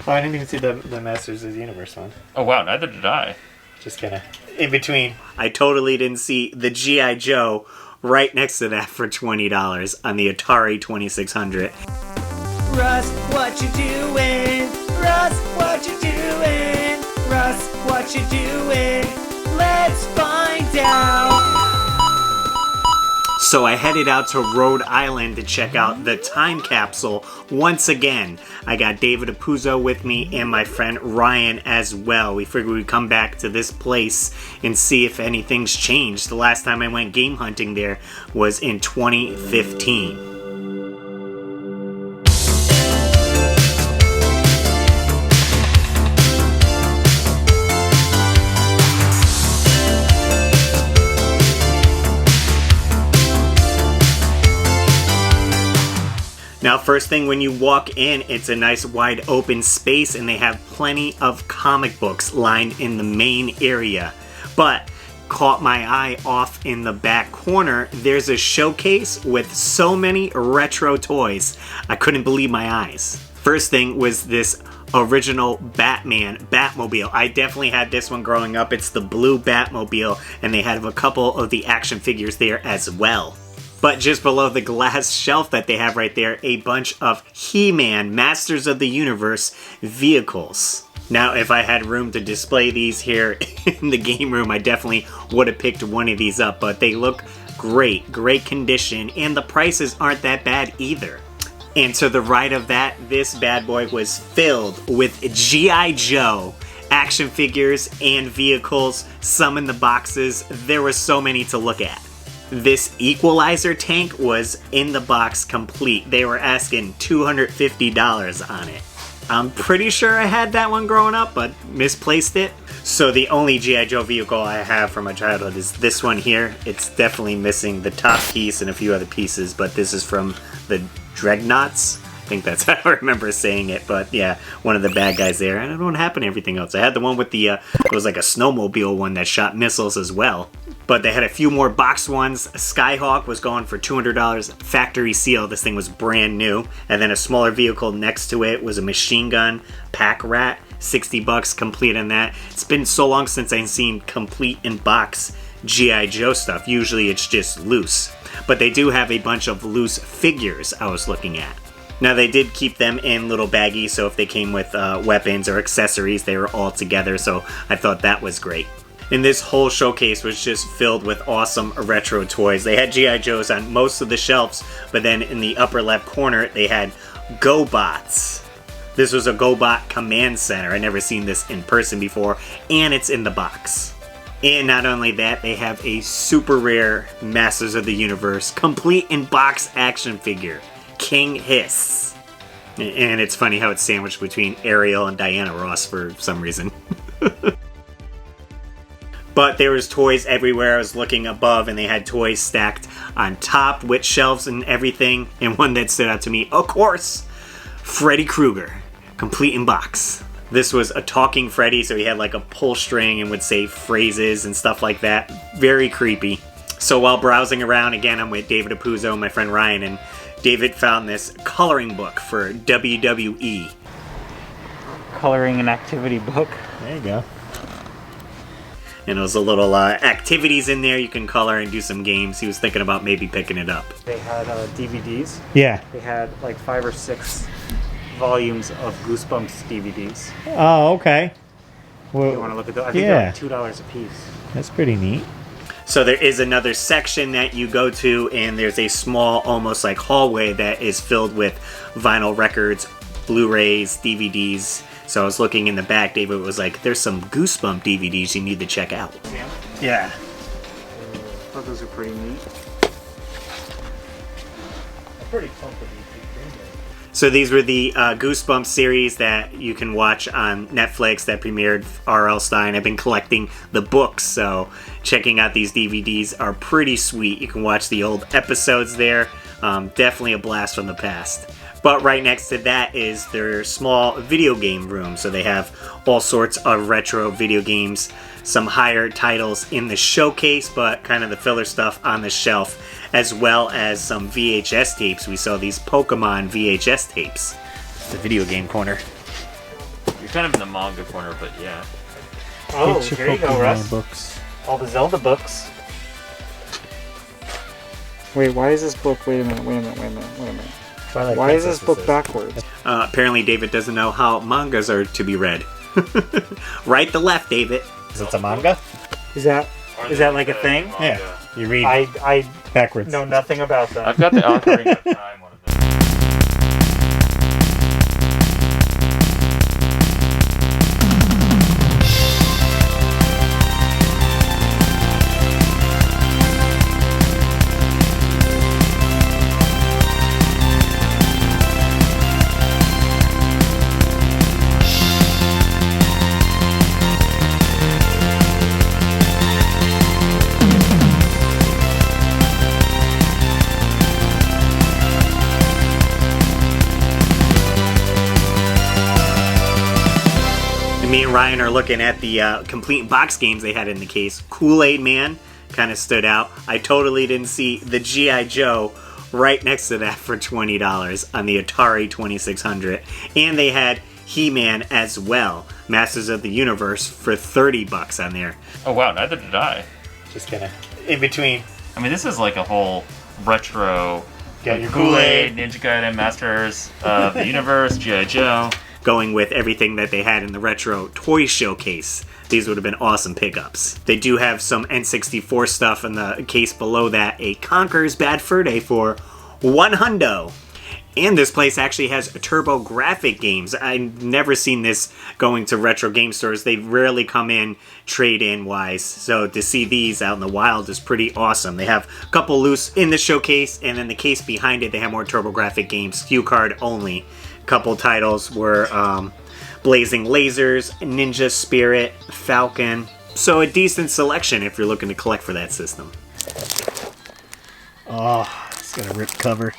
Oh, I didn't even see the Masters of the Universe one. Oh wow, neither did I. Just kind of in between. I totally didn't see the G.I. Joe right next to that for $20 on the Atari 2600. Russ, what you doing? Russ, what you doing? Russ, what you doing? Let's find out. So I headed out to Rhode Island to check out the Time Capsule once again. I got David Apuzzo with me and my friend Ryan as well. We figured we'd come back to this place and see if anything's changed. The last time I went game hunting there was in 2015. Now, first thing when you walk in, it's a nice wide open space and they have plenty of comic books lined in the main area. But caught my eye off in the back corner, there's a showcase with so many retro toys. I couldn't believe my eyes. First thing was this original Batmobile. I definitely had this one growing up. It's the blue Batmobile and they have a couple of the action figures there as well. But just below the glass shelf that they have right there, a bunch of He-Man Masters of the Universe vehicles. Now, if I had room to display these here in the game room, I definitely would have picked one of these up, but they look great, great condition, and the prices aren't that bad either. And to the right of that, this bad boy was filled with G.I. Joe action figures and vehicles, some in the boxes. There were so many to look at. This equalizer tank was in the box complete. They were asking $250 on it. I'm pretty sure I had that one growing up, but misplaced it. So the only G.I. Joe vehicle I have from my childhood is this one here. It's definitely missing the top piece and a few other pieces, but this is from the Dreadnoughts. I think that's how I remember saying it, but yeah, one of the bad guys there. I don't know what happened to everything else. I had the one with the, it was like a snowmobile one that shot missiles as well. But they had a few more box ones. Skyhawk was going for $200, factory seal. This thing was brand new. And then a smaller vehicle next to it was a machine gun, Pack Rat, $60 complete on that. It's been so long since I've seen complete in box G.I. Joe stuff. Usually it's just loose. But they do have a bunch of loose figures I was looking at. Now they did keep them in little baggies, so if they came with weapons or accessories, they were all together, so I thought that was great. And this whole showcase was just filled with awesome retro toys. They had G.I. Joes on most of the shelves, but then in the upper left corner, they had Gobots. This was a Gobot command center. I never seen this in person before, and it's in the box. And not only that, they have a super rare Masters of the Universe, complete in box action figure, King Hiss. And it's funny how it's sandwiched between Ariel and Diana Ross for some reason. But there was toys everywhere. I was looking above and they had toys stacked on top with shelves and everything. And one that stood out to me, of course, Freddy Krueger, complete in box. This was a talking Freddy, so he had like a pull string and would say phrases and stuff like that. Very creepy. So while browsing around, again, I'm with David Apuzzo and my friend Ryan, and David found this coloring book for WWE. Coloring and activity book. There you go. And it was a little activities in there. You can color and do some games. He was thinking about maybe picking it up. They had DVDs. Yeah. They had like 5 or 6 volumes of Goosebumps DVDs. Oh, okay. Well, You want to look at those? I think they're like $2 a piece. That's pretty neat. So there is another section that you go to, and there's a small, almost like hallway that is filled with vinyl records, Blu-rays, DVDs. So I was looking in the back. David was like, there's some Goosebump DVDs you need to check out. Yeah. I thought those were pretty neat. I'm pretty pumped with these. So these were the Goosebumps series that you can watch on Netflix that premiered R.L. Stine. I've been collecting the books, so checking out these DVDs are pretty sweet. You can watch the old episodes there. Definitely a blast from the past. But right next to that is their small video game room. So they have all sorts of retro video games, some higher titles in the showcase, but kind of the filler stuff on the shelf, as well as some VHS tapes. We saw these Pokemon VHS tapes. The video game corner. kind of in the manga corner, but yeah. Oh, Get your here you go, Pokemon Russ. books. All the Zelda books. Wait, why is this book? Wait a minute. Twilight Why is Princess this book is- backwards? Apparently, David doesn't know how mangas are to be read. Right to left, David. Is it a manga? Is that like a thing? Yeah. You read I backwards. know nothing about that. I've got the Ocarina of Time one of them. Me and Ryan are looking at the complete box games they had in the case. Kool-Aid Man kind of stood out. I totally didn't see the G.I. Joe right next to that for $20 on the Atari 2600. And they had He-Man as well, Masters of the Universe, for $30 on there. Oh wow, neither did I. Just kind of in between. I mean, this is like a whole retro. Got your Kool-Aid, Ninja Gaiden, Masters of the Universe, G.I. Joe. Going with everything that they had in the retro toy showcase. These would have been awesome pickups. They do have some N64 stuff in the case below that. A Conker's Bad Fur Day for $100. And this place actually has TurboGrafx games. I've never seen this going to retro game stores. They rarely come in trade-in wise. So to see these out in the wild is pretty awesome. They have a couple loose in the showcase, and then the case behind it, they have more TurboGrafx games, SKU card only. Couple titles were Blazing Lasers, Ninja Spirit, Falcon. So a decent selection if you're looking to collect for that system. Oh, it's got a ripped cover.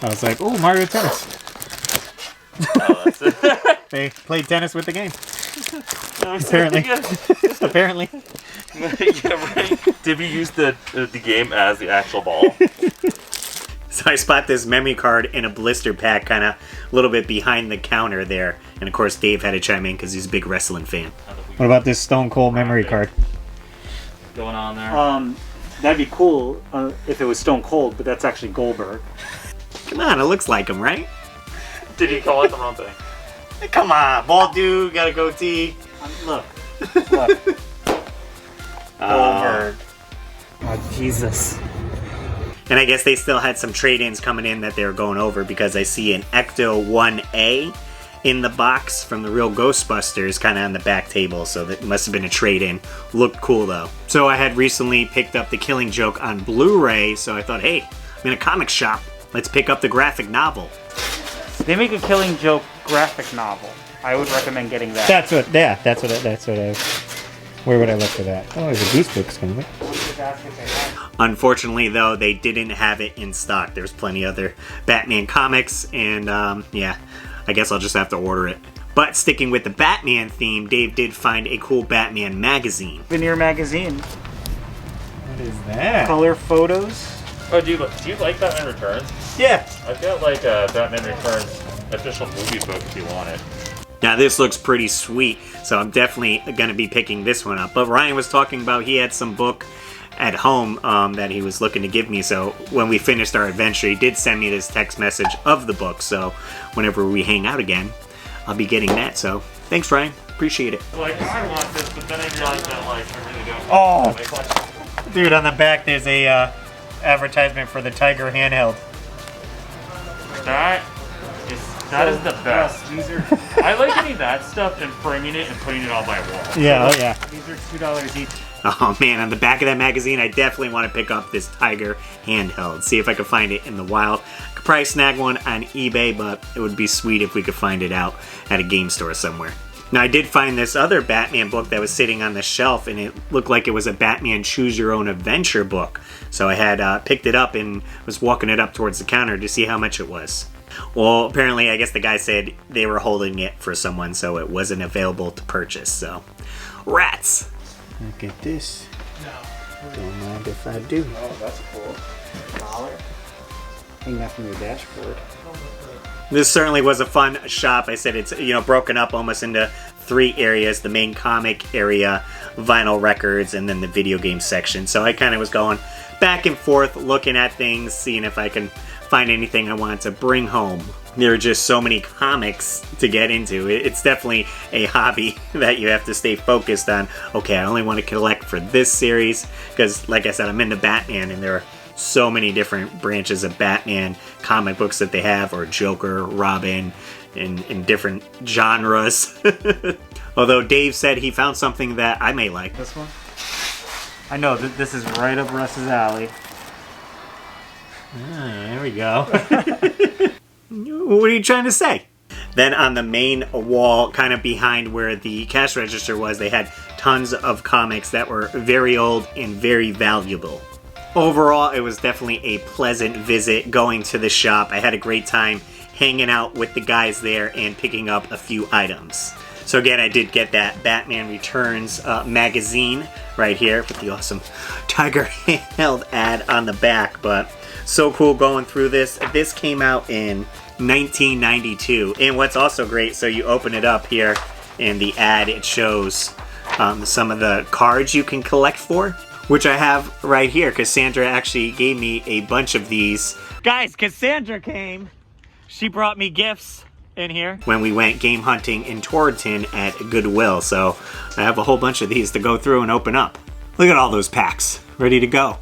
I was like, oh, Mario Tennis. Oh, that's it. They played tennis with the game. Apparently. Apparently. Yeah, right. Did we use the game as the actual ball? So I spot this memory card in a blister pack kind of a little bit behind the counter there. And of course Dave had to chime in because he's a big wrestling fan. What about this Stone Cold memory card? Going on there. That'd be cool if it was Stone Cold, but that's actually Goldberg. Come on, it looks like him, right? Did he call it the wrong thing? Come on, bald dude, got a goatee. Look. Goldberg. Oh, Jesus. And I guess they still had some trade-ins coming in that they were going over because I see an Ecto 1A in the box from the real Ghostbusters kind of on the back table, so that must have been a trade-in. Looked cool though. So I had recently picked up The Killing Joke on Blu-ray, so I thought, hey, I'm in a comic shop. Let's pick up the graphic novel. They make a Killing Joke graphic novel. I would recommend getting that. That's what I... Where would I look for that? Oh, there's a Goosebumps coming. Unfortunately, though, they didn't have it in stock. There's plenty other Batman comics, and yeah, I guess I'll just have to order it. But sticking with the Batman theme, Dave did find a cool Batman magazine. Veneer magazine. What is that? Color photos. Oh, do you like Batman Returns? Yeah. I've got like a Batman Returns official movie book if you want it. Now this looks pretty sweet, so I'm definitely going to be picking this one up. But Ryan was talking about he had some book at home that he was looking to give me, so when we finished our adventure, he did send me this text message of the book, so whenever we hang out again, I'll be getting that. So thanks, Ryan. Appreciate it. Like, I want this, but then I realized that, like, I really don't. Oh! Dude, on the back there's a advertisement for the Tiger handheld. That is the best. These are I like getting that stuff and framing it and putting it on my wall. Yeah, oh yeah. these are $2 each. Oh man, on the back of that magazine, I definitely want to pick up this Tiger handheld. See if I could find it in the wild. Could probably snag one on eBay, but it would be sweet if we could find it out at a game store somewhere. Now, I did find this other Batman book that was sitting on the shelf, and it looked like it was a Batman Choose Your Own Adventure book. So I had picked it up and was walking it up towards the counter to see how much it was. Well, apparently, I guess the guy said they were holding it for someone, so it wasn't available to purchase. So, rats! Look at this. No. Don't mind if I do. Oh, that's cool. Collar. Hang that from your dashboard. This certainly was a fun shop. I said it's, you know, broken up almost into 3 areas: the main comic area, vinyl records, and then the video game section. So I kind of was going back and forth, looking at things, seeing if I can find anything I wanted to bring home. There are just so many comics to get into. It's definitely a hobby that you have to stay focused on. Okay, I only want to collect for this series because, like I said, I'm into Batman, and there are so many different branches of Batman comic books that they have, or Joker, Robin, in different genres. Although Dave said he found something that I may like. This one? I know, this is right up Russ's alley. There we go. What are you trying to say? Then on the main wall, kind of behind where the cash register was, they had tons of comics that were very old and very valuable. Overall, it was definitely a pleasant visit going to the shop. I had a great time hanging out with the guys there and picking up a few items. So again, I did get that Batman Returns magazine right here with the awesome Tiger handheld ad on the back. But so cool going through this. This came out in 1992. And what's also great, so you open it up here, and the ad, it shows some of the cards you can collect for, which I have right here. Cassandra actually gave me a bunch of these. Guys, Cassandra came. She brought me gifts in here when we went game hunting in Torrington at Goodwill. So I have a whole bunch of these to go through and open up. Look at all those packs ready to go.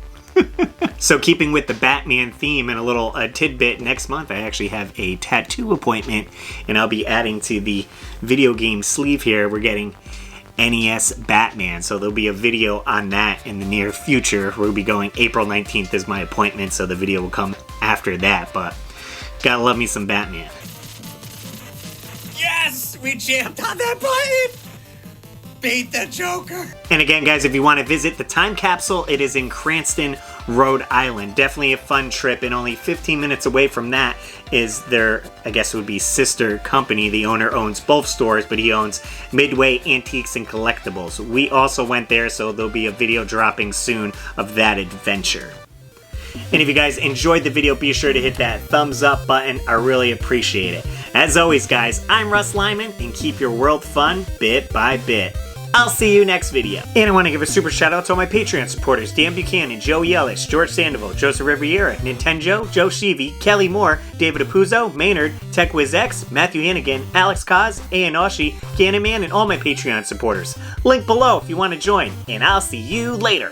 So keeping with the Batman theme and a little tidbit, next month I actually have a tattoo appointment, and I'll be adding to the video game sleeve here. We're getting NES Batman, so there'll be a video on that in the near future. We'll be going April 19th is my appointment, so the video will come after that, but gotta love me some Batman. Yes! We jammed on that button! Beat the Joker! And again, guys, if you want to visit the Time Capsule, it is in Cranston, Rhode Island. Definitely a fun trip, and only 15 minutes away from that is their, I guess it would be sister company. The owner owns both stores, but he owns Midway Antiques and Collectibles. We also went there, so there'll be a video dropping soon of that adventure. And if you guys enjoyed the video, be sure to hit that thumbs up button. I really appreciate it. As always, guys, I'm RussLyman, and keep your world fun bit by bit. I'll see you next video. And I want to give a super shout out to all my Patreon supporters: Dan Buchanan, Joe Yelich, George Sandoval, Joseph Riviera, Nintendo, Joe Sheevy, Kelly Moore, David Apuzzo, Maynard, TechWizX, Matthew Hannigan, Alex Kaz, Aonoshi, Canonman, and all my Patreon supporters. Link below if you want to join, and I'll see you later.